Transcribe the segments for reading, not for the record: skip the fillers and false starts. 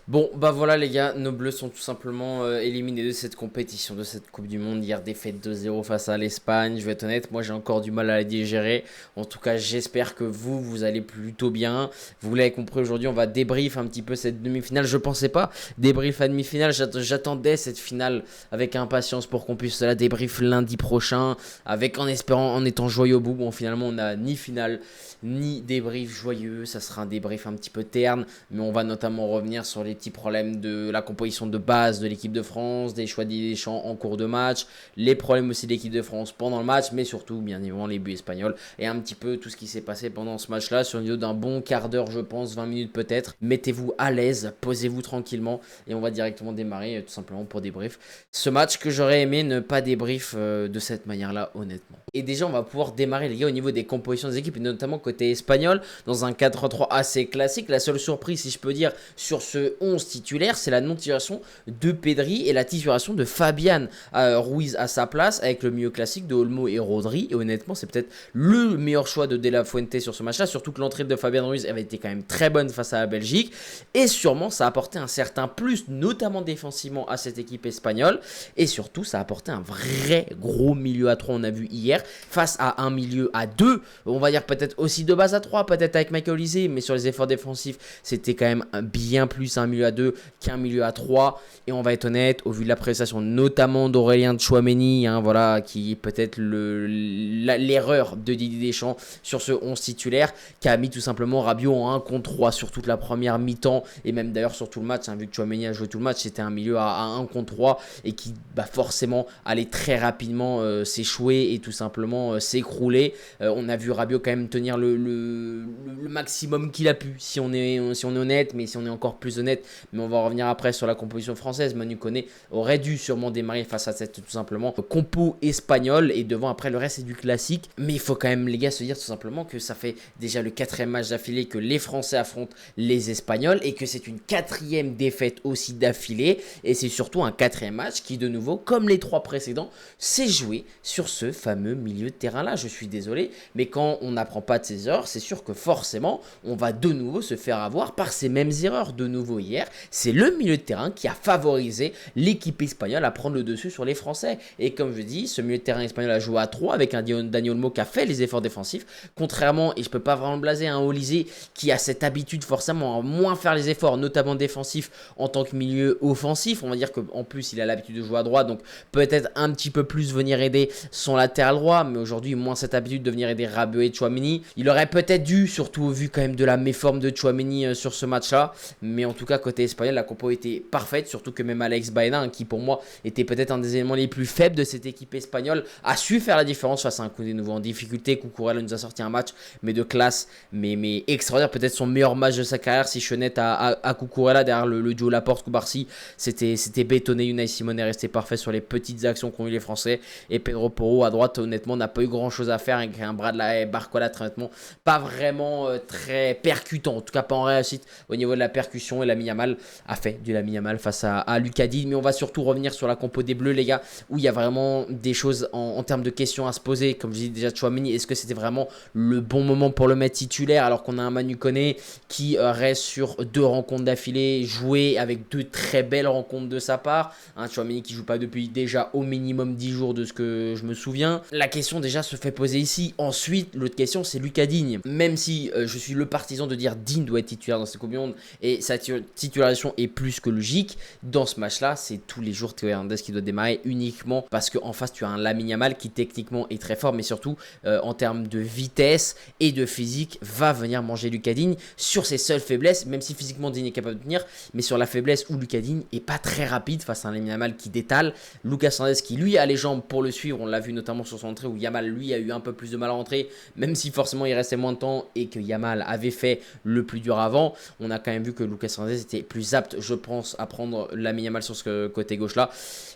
Bon, bah voilà les gars, nos bleus sont tout simplement éliminés de cette compétition, de cette Coupe du Monde. Hier, défaite 2-0 face à l'Espagne. Je vais être honnête, moi j'ai encore du mal à la digérer. En tout cas, j'espère que vous allez plutôt bien. Vous l'avez compris, aujourd'hui, on va débrief un petit peu cette demi-finale. Je pensais pas débrief à demi-finale, j'attendais cette finale avec impatience pour qu'on puisse la débrief lundi prochain, avec en espérant, en étant joyeux au bout. Bon, finalement, on n'a ni finale, ni débrief joyeux. Ça sera un débrief un petit peu terne, mais on va notamment revenir sur les petits problèmes de la composition de base de l'équipe de France, des choix des champs en cours de match, les problèmes aussi de l'équipe de France pendant le match, mais surtout bien évidemment les buts espagnols et un petit peu tout ce qui s'est passé pendant ce match là sur une vidéo d'un bon quart d'heure je pense, 20 minutes peut-être. Mettez-vous à l'aise, posez-vous tranquillement et on va directement démarrer tout simplement pour débrief ce match que j'aurais aimé ne pas débrief de cette manière là honnêtement. Et déjà on va pouvoir démarrer les gars au niveau des compositions des équipes et notamment côté espagnol dans un 4-3 assez classique. La seule surprise si je peux dire sur ce 11 titulaire, c'est la non-titularisation de Pedri et la titularisation de Fabian Ruiz à sa place avec le milieu classique de Olmo et Rodri. Et honnêtement, c'est peut-être le meilleur choix de De La Fuente sur ce match-là, surtout que l'entrée de Fabian Ruiz avait été quand même très bonne face à la Belgique. Et sûrement, ça a apporté un certain plus, notamment défensivement, à cette équipe espagnole. Et surtout, ça a apporté un vrai gros milieu à 3, on a vu hier, face à un milieu à 2. On va dire peut-être aussi de base à 3, peut-être avec Michael Olise, mais sur les efforts défensifs, c'était quand même bien plus un milieu à 2 qu'un milieu à 3. Et on va être honnête, au vu de la prestation notamment d'Aurélien Tchouaméni, voilà, qui est peut-être l'erreur de Didier Deschamps sur ce 11 titulaire, qui a mis tout simplement Rabiot en 1 contre 3 sur toute la première mi-temps, et même d'ailleurs sur tout le match, vu que Tchouaméni a joué tout le match, c'était un milieu à 1 contre 3, et qui forcément allait très rapidement s'échouer et tout simplement s'écrouler. On a vu Rabiot quand même tenir le maximum qu'il a pu, si on est honnête, mais si on est encore plus honnête, mais on va revenir après sur la composition française. Manu Koné aurait dû sûrement démarrer face à cette tout simplement compo espagnole et devant après le reste c'est du classique, mais il faut quand même les gars se dire tout simplement que ça fait déjà le 4e match d'affilée que les Français affrontent les Espagnols et que c'est une 4e défaite aussi d'affilée et c'est surtout un 4e match qui de nouveau comme les 3 précédents s'est joué sur ce fameux milieu de terrain là. Je suis désolé, mais quand on n'apprend pas de ses erreurs, c'est sûr que forcément on va de nouveau se faire avoir par ces mêmes erreurs. De nouveau hier, c'est le milieu de terrain qui a favorisé l'équipe espagnole à prendre le dessus sur les Français. Et comme je dis, ce milieu de terrain espagnol a joué à 3 avec un Dani Olmo qui a fait les efforts défensifs. Contrairement, et je peux pas vraiment le blaser, un Olise qui a cette habitude forcément à moins faire les efforts, notamment défensifs en tant que milieu offensif. On va dire qu'en plus il a l'habitude de jouer à droite, donc peut-être un petit peu plus venir aider son latéral droit, mais aujourd'hui moins cette habitude de venir aider Rabiot et Tchouaméni. Il aurait peut-être dû, surtout au vu quand même de la méforme de Tchouaméni sur ce match-là, mais en tout cas côté espagnol la compo était parfaite, surtout que même Alex Baena qui pour moi était peut-être un des éléments les plus faibles de cette équipe espagnole a su faire la différence face à un Koundé nouveau en difficulté. Cucurella nous a sorti un match mais de classe, mais extraordinaire, peut-être son meilleur match de sa carrière si je suis honnête à Cucurella derrière le duo Laporte-Koubarsi. C'était bétonné. Unai Simon est resté parfait sur les petites actions qu'ont eu les Français et Pedro Porro à droite honnêtement n'a pas eu grand chose à faire avec un bras de la Barcola honnêtement pas vraiment très percutant, en tout cas pas en réussite au niveau de la percussion, et Lamine Yamal a fait du Lamine Yamal face à Lucas Digne. Mais on va surtout revenir sur la compo des Bleus les gars, où il y a vraiment des choses en termes de questions à se poser. Comme je dis déjà, Tchouaméni, est-ce que c'était vraiment le bon moment pour le mettre titulaire alors qu'on a un Manu Koné qui reste sur 2 rencontres d'affilée, joué avec 2 très belles rencontres de sa part, Tchouaméni qui joue pas depuis déjà au minimum 10 jours de ce que je me souviens. La question déjà se fait poser ici. Ensuite l'autre question c'est Lucas Digne, même si je suis le partisan de dire Digne doit être titulaire dans cette Coupe du Monde et sa titularisation est plus que logique, dans ce match là c'est tous les jours Théo Hernandez qui doit démarrer uniquement parce qu'en face tu as un Lamine Yamal qui techniquement est très fort, mais surtout en termes de vitesse et de physique va venir manger Lucas Digne sur ses seules faiblesses, même si physiquement Digne est capable de tenir, mais sur la faiblesse où Lucas Digne est pas très rapide face à un Lamine Yamal qui détale. Lucas Hernandez qui lui a les jambes pour le suivre, on l'a vu notamment sur son entrée où Yamal lui a eu un peu plus de mal à rentrer, même si forcément il restait moins de temps et que Yamal avait fait le plus dur avant. On a quand même vu que Lucas Hernandez était plus apte, je pense, à prendre Lamine Yamal sur ce côté gauche là.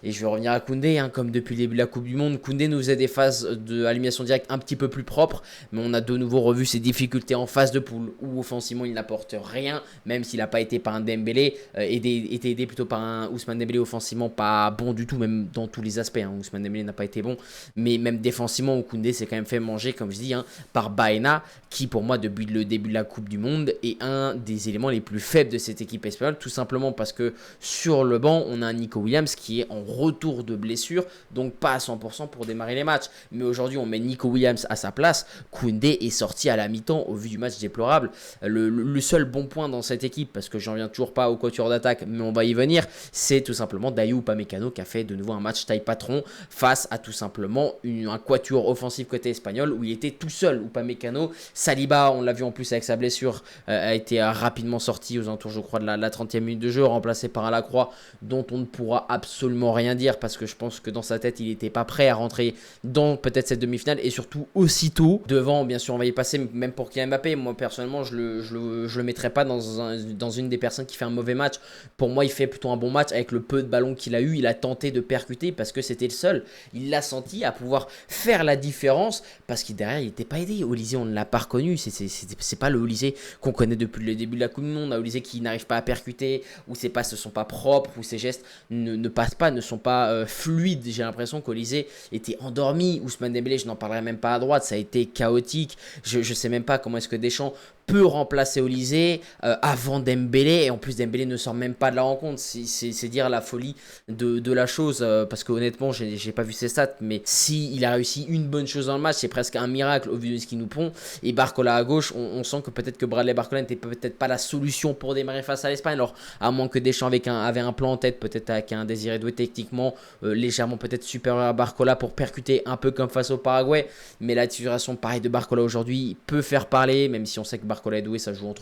Et je vais revenir à Koundé, comme depuis le début de la Coupe du Monde. Koundé nous faisait des phases d'élimination directe un petit peu plus propres, mais on a de nouveau revu ses difficultés en phase de poule où offensivement il n'apporte rien, même s'il n'a pas été par un Dembélé, été aidé plutôt par un Ousmane Dembélé offensivement pas bon du tout, même dans tous les aspects. Ousmane Dembélé n'a pas été bon, mais même défensivement Koundé s'est quand même fait manger, comme je dis, par Baena, qui pour moi depuis le début de la Coupe du Monde est un des éléments les plus faibles de cette équipe l'équipe espagnole, tout simplement parce que sur le banc, on a un Nico Williams qui est en retour de blessure, donc pas à 100% pour démarrer les matchs. Mais aujourd'hui, on met Nico Williams à sa place. Koundé est sorti à la mi-temps au vu du match déplorable. Le seul bon point dans cette équipe, parce que j'en viens toujours pas au quatuor d'attaque, mais on va y venir, c'est tout simplement Dayot Upamecano qui a fait de nouveau un match taille patron face à tout simplement un quatuor offensif côté espagnol où il était tout seul. Upamecano, Saliba, on l'a vu en plus avec sa blessure, a été rapidement sorti aux alentours, je crois, de la 30e minute de jeu, remplacé par un Lacroix dont on ne pourra absolument rien dire parce que je pense que dans sa tête, il n'était pas prêt à rentrer dans peut-être cette demi-finale et surtout aussitôt devant. Bien sûr, on va y passer, même pour Kylian Mbappé. Moi, personnellement, je le mettrais pas dans une des personnes qui fait un mauvais match. Pour moi, il fait plutôt un bon match avec le peu de ballons qu'il a eu. Il a tenté de percuter parce que c'était le seul. Il l'a senti à pouvoir faire la différence parce qu'il derrière, il n'était pas aidé. Olysée, on ne l'a pas reconnu. C'est pas le Olysée qu'on connaît depuis le début de la Coupe du Monde. Un Olysée qui n'arrive pas à percuter, où ses passes ne sont pas propres, où ses gestes ne passent pas, ne sont pas fluides. J'ai l'impression qu'Olysée était endormi. Ousmane Dembélé, je n'en parlerai même pas à droite. Ça a été chaotique. Je sais même pas comment est-ce que Deschamps peut remplacer Olysée avant Dembélé, et en plus Dembélé ne sort même pas de la rencontre. C'est dire la folie de la chose, parce que honnêtement j'ai pas vu ses stats, mais si il a réussi une bonne chose dans le match, c'est presque un miracle au vu de ce qu'il nous pond. Et Barcola à gauche, on sent que peut-être que Bradley Barcola n'était peut-être pas la solution pour démarrer face à l'Espagne, alors à moins que Deschamps avait un plan en tête, peut-être avec un Désiré Doué techniquement légèrement peut-être supérieur à Barcola pour percuter un peu comme face au Paraguay. Mais la titularisation pareil de Barcola aujourd'hui peut faire parler, même si on sait que Barcola et Doué ça joue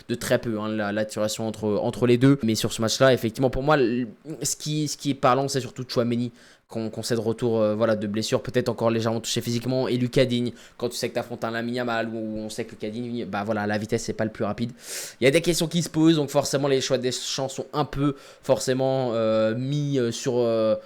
de très peu, hein, la titularisation entre les deux. Mais sur ce match là, effectivement pour moi ce qui est parlant, c'est surtout Tchouaméni qu'on sait de retour de blessure, peut-être encore légèrement touché physiquement, et Lucas Digne, quand tu sais que tu affrontes un Lamine Yamal, où on sait que Lucas Digne, la vitesse c'est pas le plus rapide. Il y a des questions qui se posent, donc forcément les choix des champs sont un peu forcément mis sur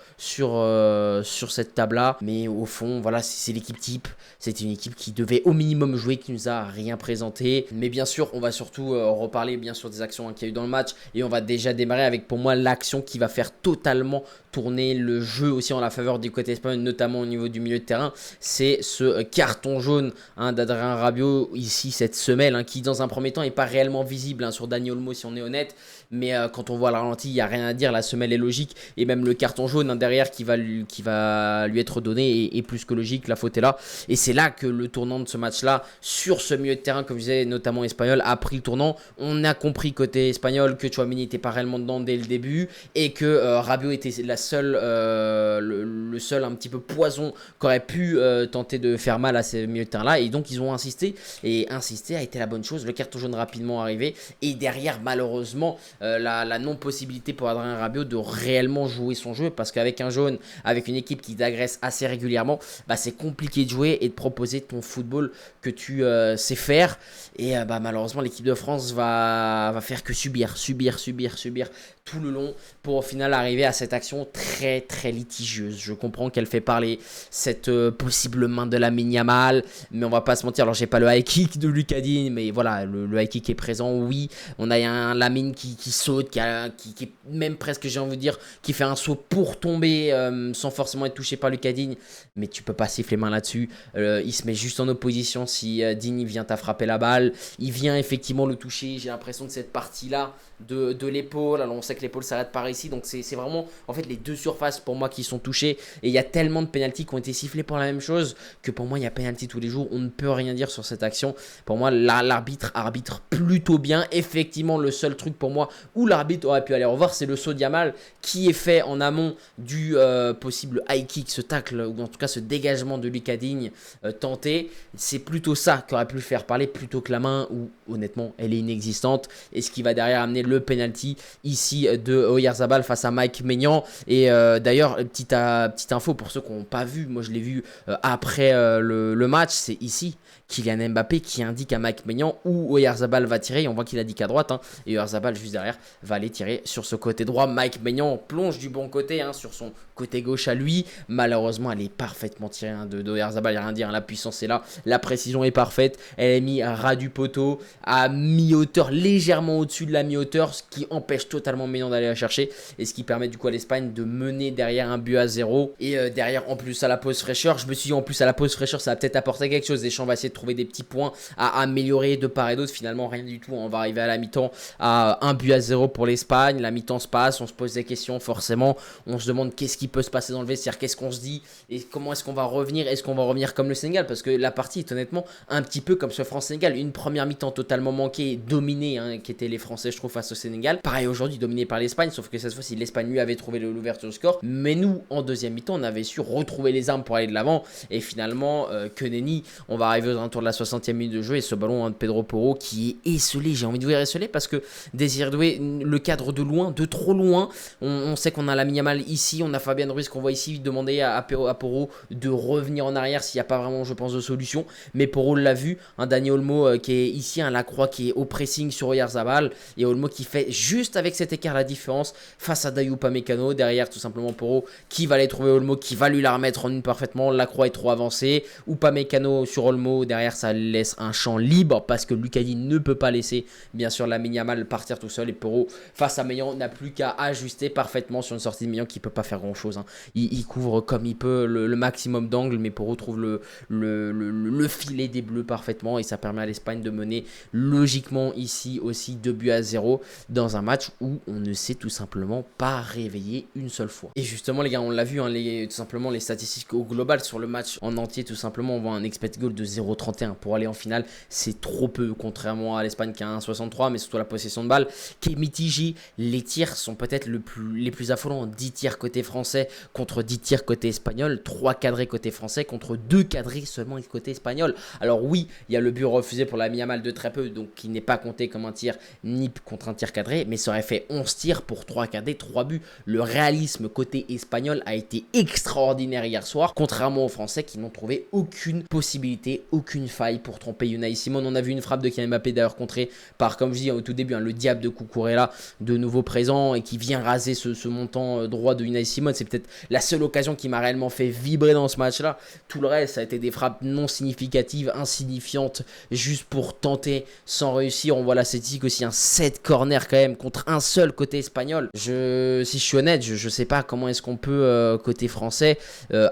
cette table là, mais au fond voilà, c'est l'équipe type, c'était une équipe qui devait au minimum jouer, qui nous a rien présenté. Mais bien sûr on va surtout reparler bien sûr des actions qu'il y a eu dans le match, et on va déjà démarrer avec pour moi l'action qui va faire totalement tourner le jeu aussi en la faveur du côté espagnol, notamment au niveau du milieu de terrain. C'est ce carton jaune d'Adrien Rabiot ici cette semaine, qui dans un premier temps n'est pas réellement visible sur Dani Olmo si on est honnête, mais quand on voit le ralenti, il n'y a rien à dire, la semelle est logique, et même le carton jaune derrière qui va lui être donné est plus que logique, la faute est là. Et c'est là que le tournant de ce match là sur ce milieu de terrain, comme je disais, notamment espagnol, a pris le tournant. On a compris côté espagnol que Tchouaméni n'était pas réellement dedans dès le début, et que Rabiot était le seul un petit peu poison qu'aurait pu tenter de faire mal à ces milieux de terrain là, et donc ils ont insisté, et insister a été la bonne chose. Le carton jaune rapidement arrivé, et derrière malheureusement la non-possibilité pour Adrien Rabiot de réellement jouer son jeu, parce qu'avec un jaune, avec une équipe qui t'agresse assez régulièrement, c'est compliqué de jouer et de proposer ton football que tu sais faire. Et malheureusement l'équipe de France va faire que subir tout le long pour au final arriver à cette action très très litigieuse. Je comprends qu'elle fait parler, cette possible main de Lamine Yamal, mais on va pas se mentir, alors j'ai pas le high kick de Lucas Digne, mais voilà, le high kick est présent, oui. On a un Lamine qui saute, qui est même presque, j'ai envie de dire, qui fait un saut pour tomber sans forcément être touché par Lucas Digne, mais tu peux pas siffler main là-dessus. Il se met juste en opposition si Digne vient à frapper la balle, il vient effectivement le toucher. J'ai l'impression que cette partie-là de l'épaule, alors on sait que l'épaule s'arrête par ici, donc c'est vraiment en fait les deux surfaces pour moi qui sont touchées, et il y a tellement de pénaltys qui ont été sifflés pour la même chose que pour moi il y a pénalty tous les jours. On ne peut rien dire sur cette action. Pour moi l'arbitre arbitre plutôt bien. Effectivement le seul truc pour moi où l'arbitre aurait pu aller revoir, c'est le saut de Yamal qui est fait en amont du possible high kick, ce tacle, ou en tout cas ce dégagement de Lucas Digne tenté. C'est plutôt ça qui aurait pu le faire parler plutôt que la main, où honnêtement elle est inexistante, et ce qui va derrière amener le penalty ici de Oyarzabal face à Mike Maignan. Et d'ailleurs petite info pour ceux qui n'ont pas vu, moi je l'ai vu après le match, c'est ici Kylian Mbappé qui indique à Mike Maignan où Oyarzabal va tirer, et on voit qu'il indique à droite, et Oyarzabal juste derrière va aller tirer sur ce côté droit. Mike Maignan plonge du bon côté sur son côté gauche à lui, malheureusement elle est parfaitement tirée de Oyarzabal, il n'y a rien à dire, la puissance est là, la précision est parfaite, elle est mise à ras du poteau, à mi-hauteur, légèrement au-dessus de la mi-hauteur, ce qui empêche totalement Maignan d'aller la chercher, et ce qui permet du coup à l'Espagne de mener derrière un but à 0. Et derrière en plus à la pause fraîcheur, je me suis dit en plus à la pause fraîcheur ça va peut-être apporter quelque chose, Deschamps va essayer de trouver des petits points à améliorer de part et d'autre. Finalement rien du tout, on va arriver à la mi-temps à 1 buts à 0 pour l'Espagne, la mi-temps se passe, on se pose des questions forcément, on se demande qu'est-ce qui peut se passer dans le vestiaire, qu'est-ce qu'on se dit et comment est-ce qu'on va revenir, est-ce qu'on va revenir comme le Sénégal, parce que la partie est honnêtement un petit peu comme ce France-Sénégal, une première mi-temps totalement manquée, dominée, qui étaient les Français je trouve face au Sénégal, pareil aujourd'hui dominé par l'Espagne, sauf que cette fois-ci l'Espagne lui avait trouvé l'ouverture du score, mais nous en deuxième mi-temps on avait su retrouver les armes pour aller de l'avant, et finalement que nenni, on va arriver aux alentours de la 60e minute de jeu, et ce ballon de Pedro Porro qui est esselé, j'ai envie de vous dire esselé parce que Désiré Doué, le cadre de loin, de trop loin, on sait qu'on a Lamine Yamal ici, on a Fabien Ruiz qu'on voit ici demander à Porro de revenir en arrière s'il n'y a pas vraiment je pense de solution, mais Porro l'a vu, Dani Olmo qui est ici, Lacroix qui est au pressing sur Oyarzabal, et Olmo qui fait juste avec cet écart la différence face à Dayou Upamecano, derrière tout simplement Porro qui va aller trouver Olmo, qui va lui la remettre en une parfaitement, Lacroix est trop avancé, Upamecano sur Olmo, derrière ça laisse un champ libre parce que Lucadi ne peut pas laisser bien sûr Lamine Yamal partir tout seul, et Porro face à Maignan n'a plus qu'à ajuster parfaitement sur une sortie de Maignan qui peut pas faire grand chose, il couvre comme il peut le maximum d'angles, mais Porro trouve le filet des Bleus parfaitement, et ça permet à l'Espagne de mener logiquement ici aussi 2 buts à 0 dans un match où on ne s'est tout simplement pas réveillé une seule fois. Et justement les gars, on l'a vu, tout simplement les statistiques au global sur le match en entier, tout simplement on voit un expected goal de 0,31 pour aller en finale, c'est trop peu contrairement à l'Espagne qui a 1,63, mais surtout la possession de balle qui est mitigée. Les tirs sont peut-être les plus affolants, 10 tirs côté français contre 10 tirs côté espagnol, 3 cadrés côté français contre 2 cadrés seulement côté espagnol. Alors oui, il y a le but refusé pour Lamine Yamal de très peu, donc qui n'est pas compté comme un tir ni contre un tir cadré, mais ça aurait fait 11 tirs pour 3 cadrés, 3 buts. Le réalisme côté espagnol a été extraordinaire hier soir, contrairement aux Français qui n'ont trouvé aucune possibilité, aucune faille pour tromper Unai Simon. On a vu une frappe de Kylian Mbappé d'ailleurs contrée par, comme je dis au tout début, le diable de Cucurella de nouveau présent et qui vient raser ce montant droit de Unai Simon. C'est peut-être la seule occasion qui m'a réellement fait vibrer dans ce match-là. Tout le reste, ça a été des frappes non significatives, insignifiantes, juste pour tenter sans réussir. On voit la statistique aussi, un 7 corner quand même contre un seul côté espagnol. Si je suis honnête, je sais pas comment est-ce qu'on peut côté français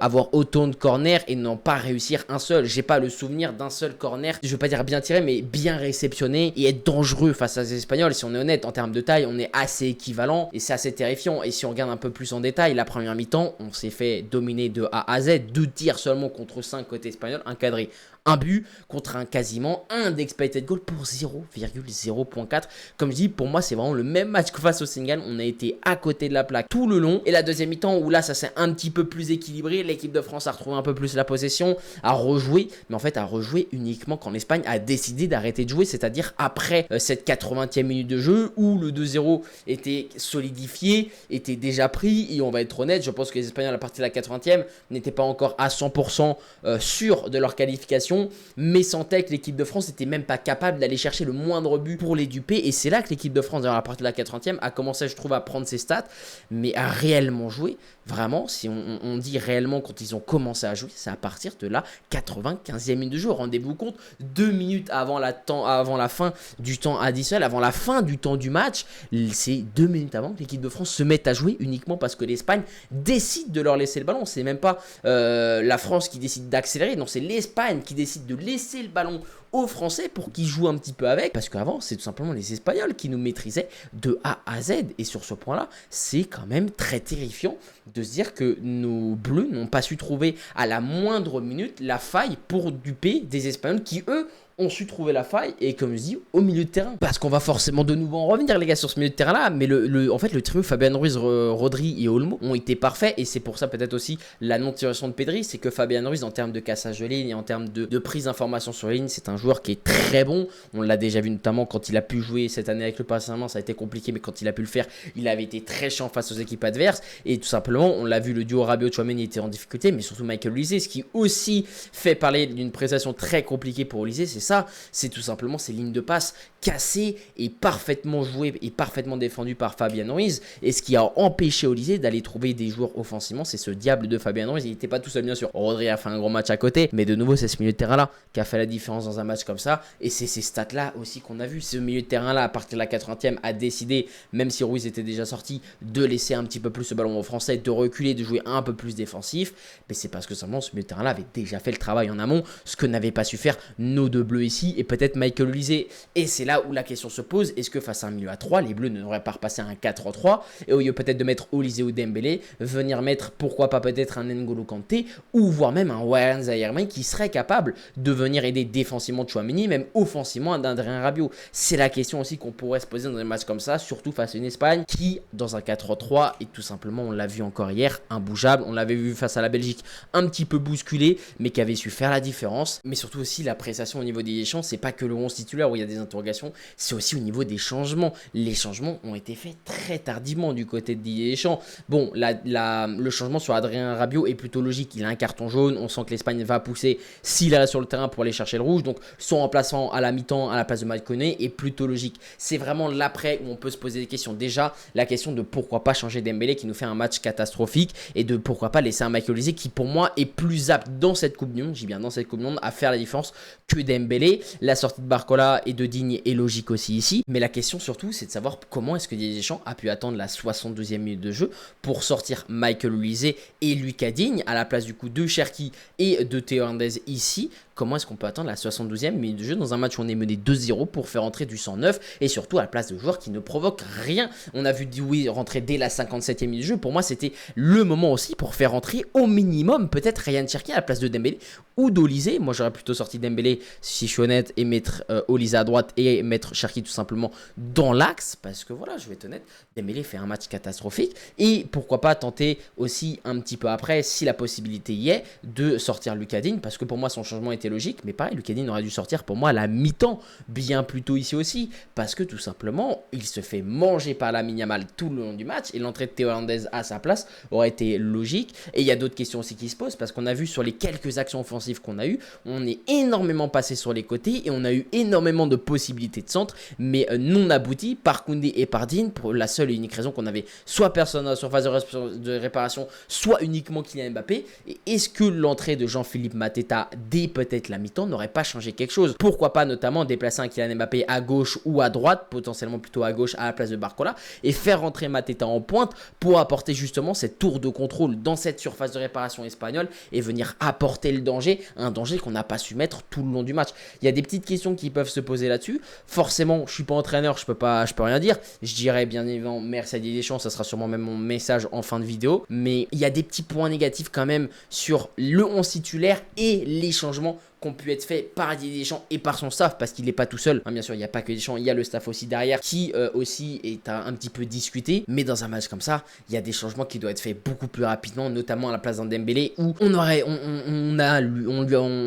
avoir autant de corners et n'en pas réussir un seul. J'ai pas le souvenir d'un seul corner, je veux pas dire bien tiré, mais bien réceptionné et être dangereux face à ces Espagnols. Si on est honnête, en termes de taille, on est assez équivalent et c'est assez terrifiant. Et si on regarde un peu plus en détail, la première mi-temps, on s'est fait dominer de A à Z, 2 tirs seulement contre 5 côté espagnol, un cadré, un but contre quasiment un d'expected goal pour 0,0.4. Comme je dis, pour moi c'est vraiment le même match que face au Sénégal, on a été à côté de la plaque tout le long, et la deuxième mi-temps où là ça s'est un petit peu plus équilibré, l'équipe de France a retrouvé un peu plus la possession, a rejoué, mais en fait a rejoué uniquement quand l'Espagne a décidé d'arrêter de jouer, c'est-à-dire après cette 80e minute de jeu où le 2-0 était solidifié, était déjà pris, et on va être honnête, je pense que les Espagnols à partir de la 80e n'étaient pas encore à 100% sûrs de leur qualification, mais sentaient que l'équipe de France n'était même pas capable d'aller chercher le moindre but pour les duper, et c'est là que l'équipe de France, à la partie de la 80e, a commencé, je trouve, à prendre ses stats, mais à réellement jouer. Vraiment, si on dit réellement quand ils ont commencé à jouer, c'est à partir de la 95e minute de jeu. Rendez-vous compte, 2 minutes avant la fin du temps additionnel, avant la fin du temps du match, c'est 2 minutes avant que l'équipe de France se mette à jouer, uniquement parce que l'Espagne décide de leur laisser le ballon. C'est même pas la France qui décide d'accélérer, non, c'est l'Espagne qui décide de laisser le ballon aux Français pour qu'ils jouent un petit peu avec, parce qu'avant c'est tout simplement les Espagnols qui nous maîtrisaient de A à Z, et sur ce point là c'est quand même très terrifiant de se dire que nos Bleus n'ont pas su trouver à la moindre minute la faille pour duper des Espagnols qui eux ont su trouver la faille, et comme je dis, au milieu de terrain. Parce qu'on va forcément de nouveau en revenir, les gars, sur ce milieu de terrain-là, mais en fait, le trio Fabien Ruiz, Rodri et Olmo ont été parfaits, et c'est pour ça peut-être aussi la non-tiration de Pedri, c'est que Fabien Ruiz, en termes de cassage de ligne et en termes de prise d'information sur la ligne, c'est un joueur qui est très bon. On l'a déjà vu notamment quand il a pu jouer cette année avec le Paris Saint-Germain, ça a été compliqué, mais quand il a pu le faire, il avait été très chiant face aux équipes adverses, et tout simplement, on l'a vu, le duo Rabiot-Tchouaméni était en difficulté, mais surtout Michael Olise, ce qui aussi fait parler d'une prestation très compliquée pour Olise, c'est ça, c'est tout simplement ces lignes de passe cassées et parfaitement jouées et parfaitement défendues par Fabien Ruiz, et ce qui a empêché Olise d'aller trouver des joueurs offensivement, c'est ce diable de Fabien Ruiz. Il n'était pas tout seul bien sûr, Rodri a fait un gros match à côté, mais de nouveau c'est ce milieu de terrain là qui a fait la différence dans un match match comme ça. Et c'est ces stats-là aussi qu'on a vu. Ce milieu de terrain-là, à partir de la 80e, a décidé, même si Ruiz était déjà sorti, de laisser un petit peu plus ce ballon aux Français, de reculer, de jouer un peu plus défensif. Mais c'est parce que simplement ce milieu de terrain-là avait déjà fait le travail en amont, ce que n'avaient pas su faire nos deux bleus ici et peut-être Michael Olise. Et c'est là où la question se pose, est-ce que face à un milieu à 3, les bleus ne devraient pas repasser à un 4-3 et au lieu peut-être de mettre Olise ou Dembélé, venir mettre pourquoi pas peut-être un N'Golo Kanté ou voire même un Warren Zaïre-Emery qui serait capable de venir aider défensivement Tchouaméni, même offensivement d'Adrien Rabiot. C'est la question aussi qu'on pourrait se poser dans des matchs comme ça, surtout face à une Espagne qui, dans un 4-3, est tout simplement, on l'a vu encore hier, imbougeable. On l'avait vu face à la Belgique, un petit peu bousculé, mais qui avait su faire la différence. Mais surtout aussi, l'appréciation au niveau des champs, c'est pas que le 11 titulaire où il y a des interrogations, c'est aussi au niveau des changements. Les changements ont été faits très tardivement du côté de Didier Deschamps. Bon, le changement sur Adrien Rabiot est plutôt logique. Il a un carton jaune, on sent que l'Espagne va pousser s'il est sur le terrain pour aller chercher le rouge. Donc, son remplaçant à la mi-temps à la place de Malconé est plutôt logique. C'est vraiment l'après où on peut se poser des questions. Déjà, la question de pourquoi pas changer Dembélé qui nous fait un match catastrophique et de pourquoi pas laisser un Michael Olise qui pour moi est plus apte dans cette Coupe du Monde, j'ai bien dans cette Coupe du Monde, à faire la différence que Dembélé. La sortie de Barcola et de Digne est logique aussi ici. Mais la question surtout, c'est de savoir comment est-ce que Didier Deschamps a pu attendre la 72e minute de jeu pour sortir Michael Olise et Lucas Digne à la place du coup de Cherki et de Théo Hernandez ici. Comment est-ce qu'on peut attendre la 72e minute de jeu dans un match où on est mené 2-0 pour faire entrer du 109 et surtout à la place de joueurs qui ne provoquent rien. On a vu Dioui rentrer dès la 57e minute de jeu. Pour moi, c'était le moment aussi pour faire entrer au minimum peut-être Ryan Cherki à la place de Dembélé ou d'Olise. Moi, j'aurais plutôt sorti Dembélé si je suis honnête et mettre Olise à droite et mettre Cherki tout simplement dans l'axe parce que voilà, je vais être honnête, Dembélé fait un match catastrophique et pourquoi pas tenter aussi un petit peu après, si la possibilité y est, de sortir Lucas Digne parce que pour moi, son changement était logique, mais pareil, Lucas Digne aurait dû sortir pour moi à la mi-temps, bien plus tôt ici aussi, parce que tout simplement, il se fait manger par Lamine Yamal tout le long du match, et l'entrée de Théo Hernandez à sa place aurait été logique, et il y a d'autres questions aussi qui se posent, parce qu'on a vu sur les quelques actions offensives qu'on a eues, on est énormément passé sur les côtés, et on a eu énormément de possibilités de centre, mais non abouties par Koundé et par Digne, pour la seule et unique raison qu'on avait soit personne à la surface de réparation, soit uniquement Kylian Mbappé, et est-ce que l'entrée de Jean-Philippe Mateta dès peut-être la mi-temps n'aurait pas changé quelque chose? Pourquoi pas notamment déplacer un Kylian Mbappé à gauche ou à droite, potentiellement plutôt à gauche à la place de Barcola, et faire rentrer Mateta en pointe pour apporter justement cette tour de contrôle dans cette surface de réparation espagnole et venir apporter le danger, un danger qu'on n'a pas su mettre tout le long du match. Il y a des petites questions qui peuvent se poser là-dessus. Forcément, je suis pas entraîneur, je peux rien dire. Je dirais bien évidemment merci à Didier Deschamps, ça sera sûrement même mon message en fin de vidéo, mais il y a des petits points négatifs quand même sur le 11 titulaire et les changements qui ont pu être faits par Didier Deschamps et par son staff, parce qu'il n'est pas tout seul. Bien sûr, il n'y a pas que Deschamps, il y a le staff aussi derrière qui aussi est un petit peu discuté. Mais dans un match comme ça, il y a des changements qui doivent être faits beaucoup plus rapidement, notamment à la place d'un Dembélé, où on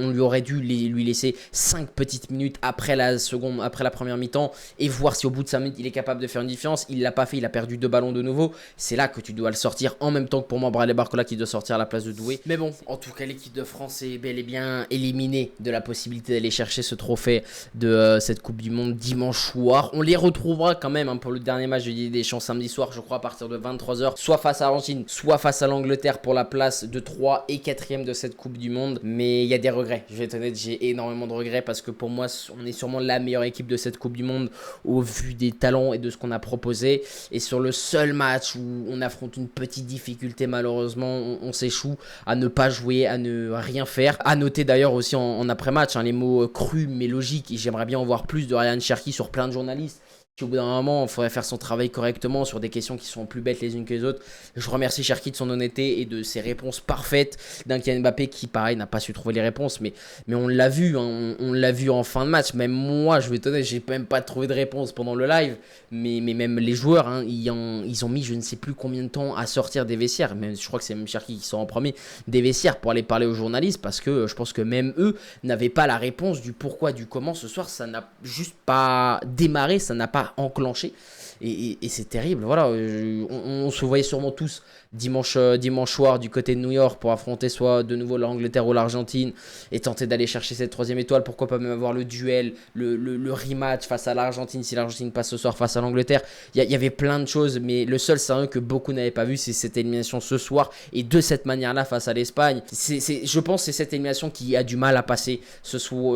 lui aurait dû lui laisser 5 petites minutes après la première mi-temps et voir si au bout de 5 minutes il est capable de faire une différence. Il l'a pas fait, il a perdu 2 ballons de nouveau. C'est là que tu dois le sortir en même temps que pour moi Bradley Barcola qui doit sortir à la place de Doué. Mais bon, en tout cas, l'équipe de France est bel et bien éliminée de la possibilité d'aller chercher ce trophée de cette Coupe du Monde dimanche soir. On les retrouvera quand même pour le dernier match de Didier Deschamps samedi soir, je crois à partir de 23h, soit face à l'Argentine, soit face à l'Angleterre pour la place de 3 et 4e de cette Coupe du Monde. Mais il y a des regrets, je vais être honnête, j'ai énormément de regrets parce que pour moi, on est sûrement la meilleure équipe de cette Coupe du Monde au vu des talents et de ce qu'on a proposé. Et sur le seul match où on affronte une petite difficulté, malheureusement, on s'échoue à ne pas jouer, à ne rien faire. À noter d'ailleurs aussi en après-match, les mots crus mais logiques, et j'aimerais bien en voir plus de Ryan Cherki sur plein de journalistes qui au bout d'un moment, il faudrait faire son travail correctement sur des questions qui sont plus bêtes les unes que les autres. Je remercie Cherki de son honnêteté et de ses réponses parfaites d'un Kylian Mbappé qui, pareil, n'a pas su trouver les réponses. Mais on l'a vu, hein, on l'a vu en fin de match. Même moi, je vais être honnête, j'ai même pas trouvé de réponse pendant le live. Mais même les joueurs, hein, ils ont mis je ne sais plus combien de temps à sortir des vestiaires. Même, je crois que c'est même Cherki qui sort en premier des vestiaires pour aller parler aux journalistes parce que je pense que même eux n'avaient pas la réponse du pourquoi, du comment. Ce soir, ça n'a juste pas démarré, ça n'a pas pas enclenché. Et c'est terrible, voilà, on se voyait sûrement tous dimanche soir du côté de New York pour affronter soit de nouveau l'Angleterre ou l'Argentine et tenter d'aller chercher cette troisième étoile, pourquoi pas même avoir le duel, le rematch face à l'Argentine si l'Argentine passe ce soir face à l'Angleterre. Il y avait plein de choses, mais le seul sérieux que beaucoup n'avaient pas vu, c'est cette élimination ce soir et de cette manière-là face à l'Espagne. Je pense que c'est cette élimination qui a du mal à passer ce soir,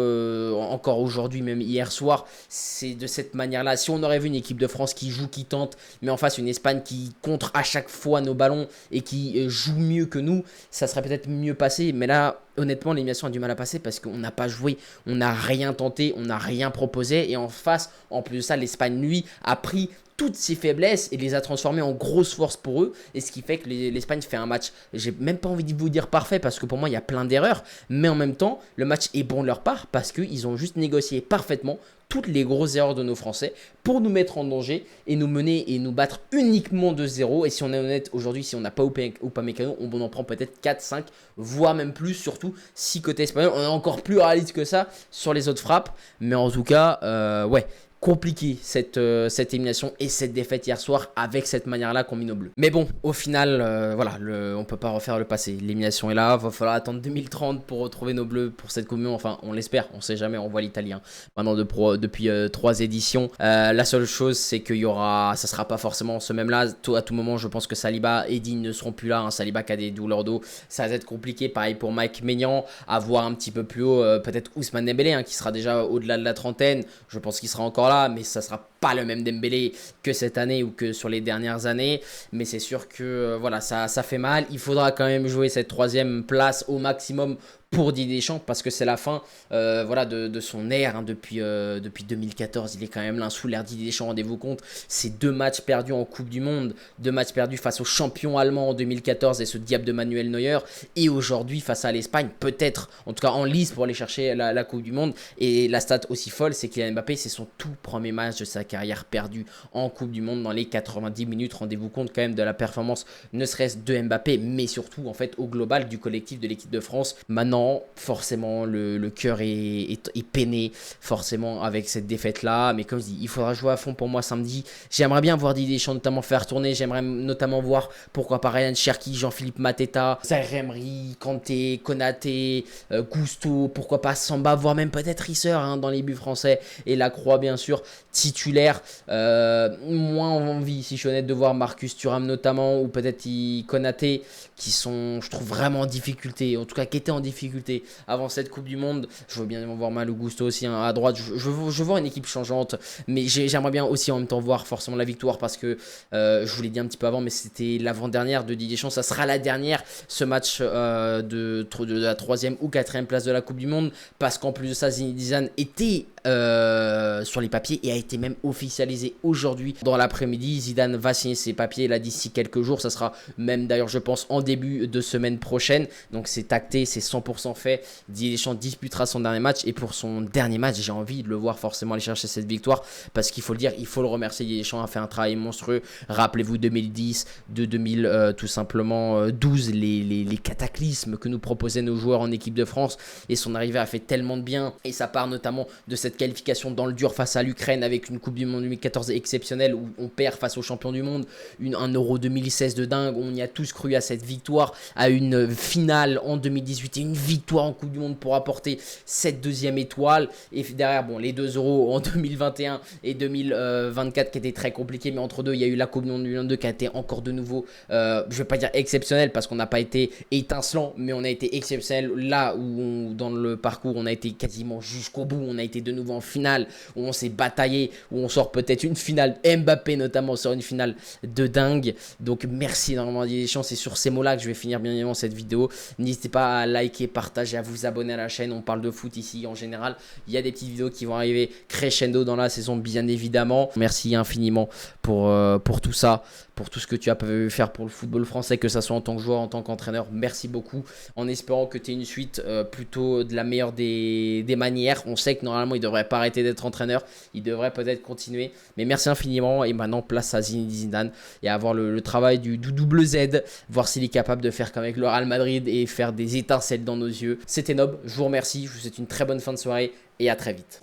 encore aujourd'hui, même hier soir. C'est de cette manière-là. Si on aurait vu une équipe de France qui joue, qui tente, mais en face une Espagne qui contre à chaque fois nos ballons et qui joue mieux que nous, ça serait peut-être mieux passé. Mais là, honnêtement, l'élimination a du mal à passer parce qu'on n'a pas joué, on n'a rien tenté, on n'a rien proposé. Et en face, en plus de ça, l'Espagne, lui, a pris toutes ses faiblesses et les a transformées en grosses forces pour eux. Et ce qui fait que l'Espagne fait un match, j'ai même pas envie de vous dire parfait parce que pour moi, il y a plein d'erreurs. Mais en même temps, le match est bon de leur part parce qu'ils ont juste négocié parfaitement toutes les grosses erreurs de nos Français pour nous mettre en danger et nous mener et nous battre uniquement de 0. Et si on est honnête, aujourd'hui, si on n'a pas Upamecano, on en prend peut-être 4, 5, voire même plus, surtout si côté espagnol, on est encore plus réaliste que ça sur les autres frappes. Mais en tout cas, ouais, compliqué cette élimination et cette défaite hier soir avec cette manière-là qu'on mine au bleu. Mais bon, au final, voilà, on peut pas refaire le passé. L'élimination est là, va falloir attendre 2030 pour retrouver nos bleus pour cette Coupe du Monde. Enfin, on l'espère, on sait jamais, on voit l'Italien maintenant depuis 3 éditions. La seule chose, c'est qu'il y aura, ça sera pas forcément ce même-là. À tout moment, je pense que Saliba et Digne ne seront plus là. Saliba qui a des douleurs d'eau, ça va être compliqué. Pareil pour Mike Maignan, à voir un petit peu plus haut, peut-être Ousmane Dembélé, qui sera déjà au-delà de la trentaine. Je pense qu'il sera encore là, mais ça sera pas le même Dembélé que cette année ou que sur les dernières années. Mais c'est sûr que voilà, ça fait mal. Il faudra quand même jouer cette troisième place au maximum pour Didier Deschamps parce que c'est la fin voilà, de son ère depuis 2014. Il est quand même là sous l'ère Didier Deschamps, rendez-vous compte. C'est 2 matchs perdus en Coupe du Monde, 2 matchs perdus face au champion allemand en 2014 et ce diable de Manuel Neuer, et aujourd'hui face à l'Espagne, peut-être en tout cas en lice pour aller chercher la Coupe du Monde. Et la stat aussi folle, c'est Kylian Mbappé, c'est son tout premier match de sa carrière perdu en Coupe du Monde dans les 90 minutes. Rendez-vous compte quand même de la performance, ne serait-ce de Mbappé, mais surtout en fait au global du collectif de l'équipe de France. Maintenant, forcément, le cœur est peiné, forcément, avec cette défaite-là. Mais comme je dis, il faudra jouer à fond pour moi samedi. J'aimerais bien voir Didier Deschamps notamment faire tourner. J'aimerais notamment voir, pourquoi pas, Ryan Cherki, Jean-Philippe Mateta, Zaïre Emery, Kanté, Konaté, Gusto, pourquoi pas Samba, voire même peut-être Risser dans les buts français. Et Lacroix, bien sûr, titulaire. Moins envie, si je suis honnête, de voir Marcus Thuram notamment, ou peut-être Konaté, qui sont, je trouve, vraiment en difficulté. En tout cas, qui étaient en difficulté avant cette Coupe du Monde. Je veux bien voir Malo Gusto aussi à droite. Je veux voir une équipe changeante, mais j'aimerais bien aussi en même temps voir forcément la victoire parce que je vous l'ai dit un petit peu avant, mais c'était l'avant-dernière de Didier Deschamps. Ça sera la dernière, ce match de la 3e ou 4e place de la Coupe du Monde, parce qu'en plus de ça, Zinedine Zidane était sur les papiers et a été même officialisé aujourd'hui dans l'après-midi. Zidane va signer ses papiers là d'ici quelques jours. Ça sera même d'ailleurs, je pense, en début de semaine prochaine. Donc c'est acté, c'est 100% fait. Didier Deschamps disputera son dernier match, et pour son dernier match, j'ai envie de le voir forcément aller chercher cette victoire parce qu'il faut le dire, il faut le remercier. Didier Deschamps a fait un travail monstrueux. Rappelez-vous 2010, de 2000 tout simplement 12, les cataclysmes que nous proposaient nos joueurs en équipe de France, et son arrivée a fait tellement de bien, et ça part notamment de cette qualification dans le dur face à l'Ukraine avec une Coupe du Monde 2014 exceptionnelle où on perd face aux champions du monde, un Euro 2016 de dingue, on y a tous cru à cette victoire, à une finale en 2018 et une victoire en Coupe du Monde pour apporter cette 2e étoile. Et derrière, bon, les 2 euros en 2021 et 2024 qui étaient très compliqués, mais entre deux, il y a eu la Coupe du Monde 2022 qui a été encore de nouveau, je vais pas dire exceptionnelle parce qu'on n'a pas été étincelant, mais on a été exceptionnel là où dans le parcours on a été quasiment jusqu'au bout, on a été de nouveau en finale, où on s'est bataillé, où on sort peut-être une finale, Mbappé notamment sort une finale de dingue. Donc merci énormément Didier Deschamps, c'est sur ces mots là que je vais finir bien évidemment cette vidéo. N'hésitez pas à liker, partager, à vous abonner à la chaîne. On parle de foot ici en général, il y a des petites vidéos qui vont arriver crescendo dans la saison bien évidemment. Merci infiniment pour tout ça, pour tout ce que tu as pu faire pour le football français, que ça soit en tant que joueur, en tant qu'entraîneur. Merci beaucoup, en espérant que tu aies une suite plutôt de la meilleure des manières. On sait que normalement il devrait pas arrêter d'être entraîneur, il devrait peut-être continuer, mais merci infiniment. Et maintenant place à Zinedine Zidane et à voir le travail du double Z, voir s'il est capable de faire comme avec le Real Madrid et faire des étincelles dans nos yeux. C'était Nob, je vous remercie, je vous souhaite une très bonne fin de soirée et à très vite.